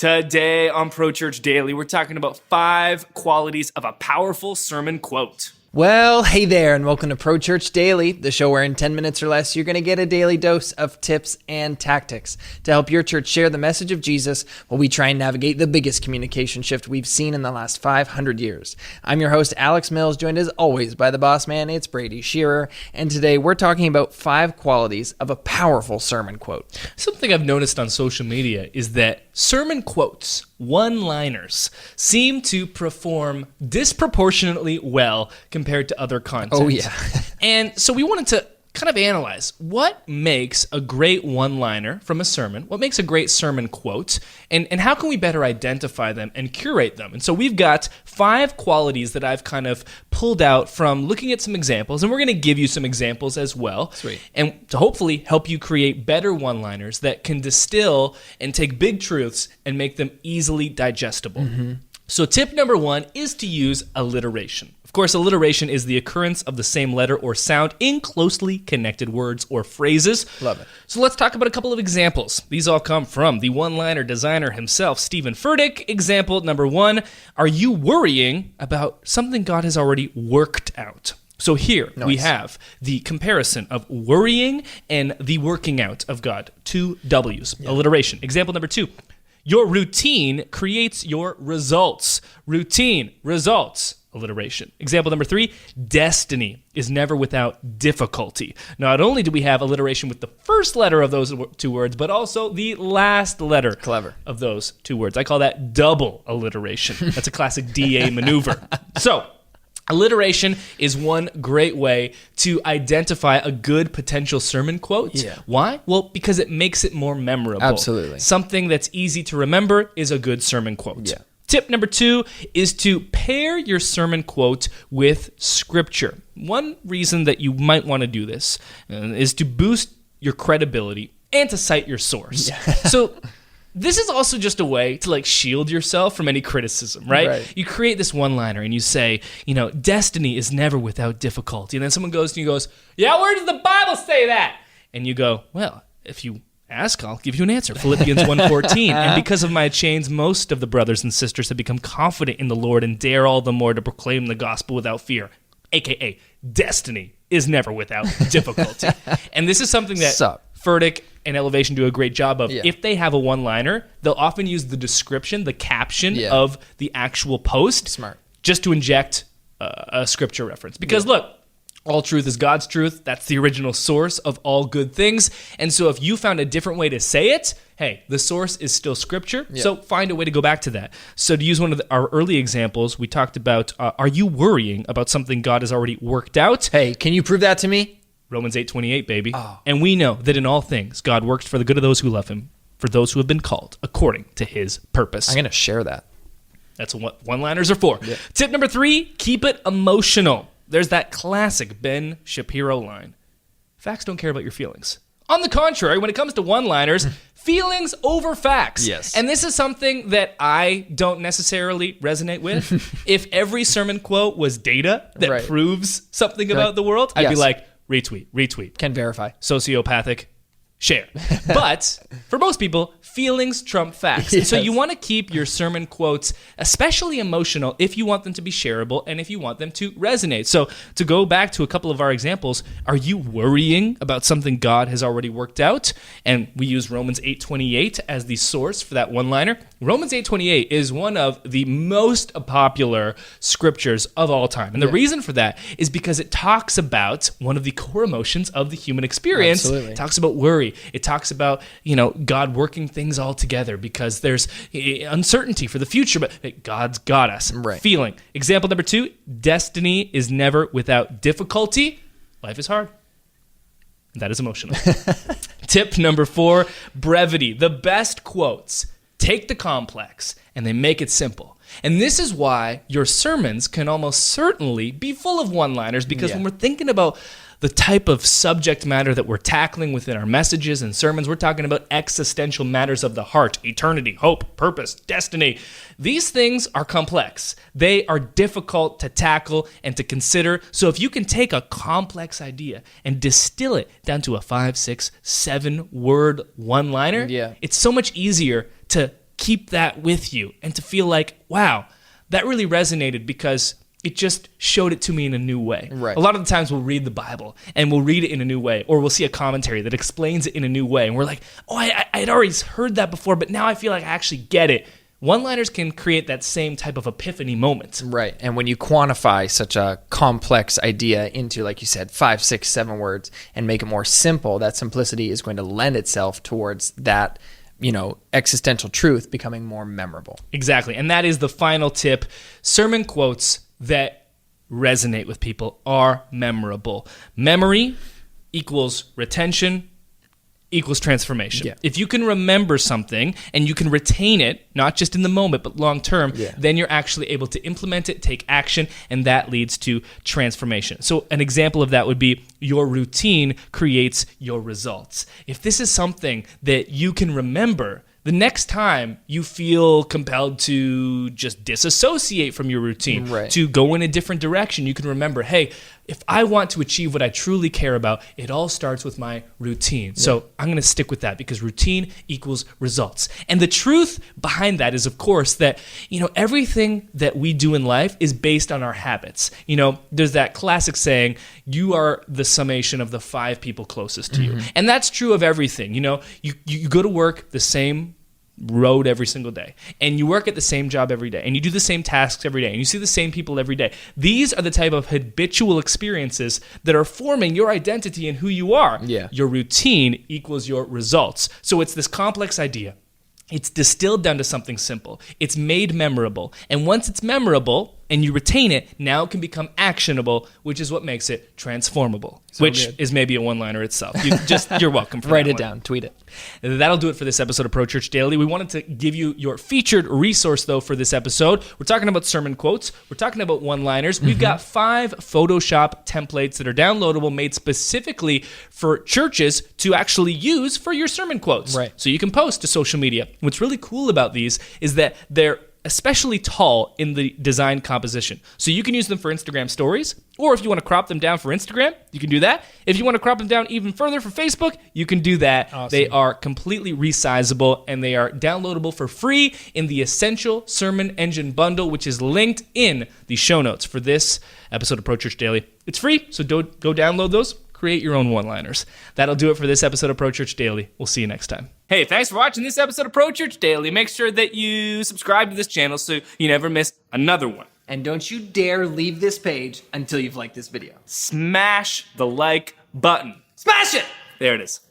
Today on Pro Church Daily, we're talking about 5 qualities of a powerful sermon quote. Well, hey there, and welcome to Pro Church Daily, the show where in 10 minutes or less, you're going to get a daily dose of tips and tactics to help your church share the message of Jesus while we try and navigate the biggest communication shift we've seen in the last 500 years. I'm your host, Alex Mills, joined as always by the boss man, it's Brady, Shearer, and today we're talking about 5 qualities of a powerful sermon quote. Something I've noticed on social media is that sermon quotes, one-liners, seem to perform disproportionately well compared to other content. Oh, yeah. And so we wanted to kind of analyze what makes a great one-liner from a sermon, what makes a great sermon quote, and how can we better identify them and curate them. And so we've got 5 qualities that I've kind of pulled out from looking at some examples, and we're going to give you some examples as well. Sweet. And to hopefully help you create better one-liners that can distill and take big truths and make them easily digestible. Mm-hmm. So tip number 1 is to use alliteration. Of course, alliteration is the occurrence of the same letter or sound in closely connected words or phrases. Love it. So let's talk about a couple of examples. These all come from the one-liner designer himself, Stephen Furtick. Example number 1, are you worrying about something God has already worked out? So here we have the comparison of worrying and the working out of God. 2 W's, alliteration. Example number 2. Your routine creates your results. Routine, results, alliteration. Example number 3, destiny is never without difficulty. Not only do we have alliteration with the first letter of those 2 words, but also the last letter of those 2 words. I call that double alliteration. That's a classic DA maneuver. So, alliteration is one great way to identify a good potential sermon quote. Yeah. Why? Well, because it makes it more memorable. Absolutely. Something that's easy to remember is a good sermon quote. Yeah. Tip number 2 is to pair your sermon quote with scripture. One reason that you might want to do this is to boost your credibility and to cite your source. Yeah. So this is also just a way to shield yourself from any criticism, right? You create this one-liner and you say, destiny is never without difficulty. And then someone goes to you and goes, yeah, where does the Bible say that? And you go, well, if you ask, I'll give you an answer. Philippians 1:14. And because of my chains, most of the brothers and sisters have become confident in the Lord and dare all the more to proclaim the gospel without fear. AKA, destiny is never without difficulty. And this is something that Furtick and Elevation do a great job of. Yeah. If they have a one-liner, they'll often use the description, the caption of the actual post just to inject a scripture reference. Because look, all truth is God's truth. That's the original source of all good things. And so if you found a different way to say it, hey, the source is still scripture. Yeah. So find a way to go back to that. So to use one of our early examples, we talked about, are you worrying about something God has already worked out? Hey, can you prove that to me? Romans 8:28, baby. Oh. And we know that in all things, God works for the good of those who love him, for those who have been called according to his purpose. I'm going to share that. That's what one-liners are for. Yeah. Tip number 3, keep it emotional. There's that classic Ben Shapiro line. Facts don't care about your feelings. On the contrary, when it comes to one-liners, feelings over facts. Yes. And this is something that I don't necessarily resonate with. If every sermon quote was data that proves something about the world, I'd be like, retweet. Can verify. Sociopathic, share. But for most people, feelings trump facts. Yes. So you want to keep your sermon quotes especially emotional if you want them to be shareable and if you want them to resonate. So to go back to a couple of our examples, are you worrying about something God has already worked out? And we use Romans 8:28 as the source for that one-liner. Romans 8:28 is one of the most popular scriptures of all time. And the reason for that is because it talks about one of the core emotions of the human experience. Absolutely. It talks about worry. It talks about, God working things all together because there's uncertainty for the future, but God's got us. Feeling. Example number 2, destiny is never without difficulty. Life is hard. That is emotional. Tip number 4, brevity. The best quotes take the complex and they make it simple. And this is why your sermons can almost certainly be full of one-liners, because when we're thinking about the type of subject matter that we're tackling within our messages and sermons, we're talking about existential matters of the heart, eternity, hope, purpose, destiny. These things are complex. They are difficult to tackle and to consider. So if you can take a complex idea and distill it down to a 5, 6, 7 word one-liner, it's so much easier to keep that with you and to feel like, wow, that really resonated because it just showed it to me in a new way. Right. A lot of the times we'll read the Bible and we'll read it in a new way, or we'll see a commentary that explains it in a new way. And we're like, oh, I had already heard that before, but now I feel like I actually get it. One-liners can create that same type of epiphany moment. Right. And when you quantify such a complex idea into, like you said, 5, 6, 7 words and make it more simple, that simplicity is going to lend itself towards that, existential truth becoming more memorable. Exactly. And that is the final tip. Sermon quotes that resonate with people are memorable. Memory equals retention equals transformation. Yeah. If you can remember something and you can retain it, not just in the moment, but long term, then you're actually able to implement it, take action, and that leads to transformation. So an example of that would be your routine creates your results. If this is something that you can remember, the next time you feel compelled to just disassociate from your routine, to go in a different direction, you can remember, hey, if I want to achieve what I truly care about, it all starts with my routine. So I'm going to stick with that because routine equals results. And the truth behind that is, of course, that, everything that we do in life is based on our habits. There's that classic saying, you are the summation of the 5 people closest to you. And that's true of everything. You go to work the same road every single day, and you work at the same job every day, and you do the same tasks every day, and you see the same people every day. These are the type of habitual experiences that are forming your identity and who you are. Your routine equals your results. So it's this complex idea. It's distilled down to something simple. It's made memorable. And once it's memorable and you retain it, now it can become actionable, which is what makes it transformable, which is maybe a one-liner itself. You're welcome for Write that it one. down, tweet it. That'll do it for this episode of Pro Church Daily. We wanted to give you your featured resource, though, for this episode. We're talking about sermon quotes. We're talking about one-liners. We've got 5 Photoshop templates that are downloadable, made specifically for churches to actually use for your sermon quotes. Right. So you can post to social media. What's really cool about these is that they're especially tall in the design composition. So you can use them for Instagram stories, or if you want to crop them down for Instagram, you can do that. If you want to crop them down even further for Facebook, you can do that. Awesome. They are completely resizable, and they are downloadable for free in the Essential Sermon Engine Bundle, which is linked in the show notes for this episode of Pro Church Daily. It's free, so go download those. Create your own one-liners. That'll do it for this episode of Pro Church Daily. We'll see you next time. Hey, thanks for watching this episode of Pro Church Daily. Make sure that you subscribe to this channel so you never miss another one. And don't you dare leave this page until you've liked this video. Smash the like button. Smash it! There it is.